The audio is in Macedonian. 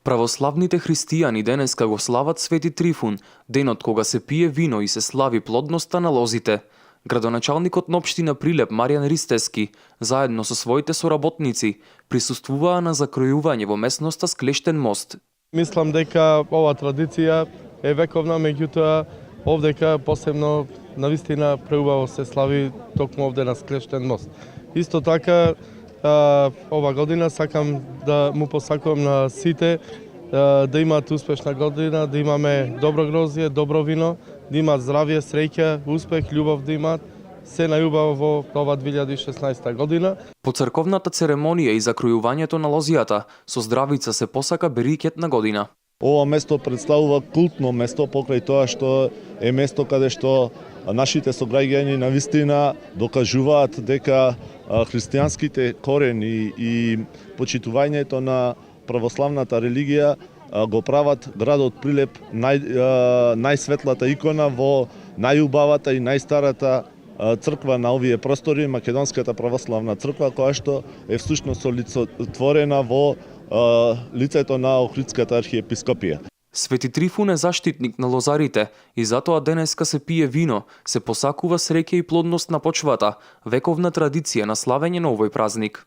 Православните христијани денеска го слават Свети Трифун, денот кога се пие вино и се слави плодноста на лозите. Градоначалникот на општина Прилеп Маријан Ристески, заедно со своите соработници, присуствуваа на закројување во местноста Склештен мост. Мислам дека ова традиција е вековна, меѓутоа овдека посебно навистина преубаво се слави токму овде на Склештен мост. Исто така ова година сакам да му посакувам на сите да имаат успешна година, да имаме добро грозје, добро вино, да имаат здравје, среќа, успех, љубов да имаат. Се најубаво во ова 2016 година. По црковната церемонија и закројувањето на лозијата, со здравица се посака берикет на година. Ова место представува култно место покрај тоа што е место каде што нашите сограѓани навистина докажуваат дека христијанските корени и почитувањето на православната религија го прават градот Прилеп најсветлата икона во најубавата и најстарата црква на овие простори, Македонската православна црква, која што е всушност олицетворена во лицето на Охридската архиепископија. Свети Трифун е заштитник на лозарите и затоа денеска се пие вино, се посакува среќа и плодност на почвата, вековна традиција на славење на овој празник.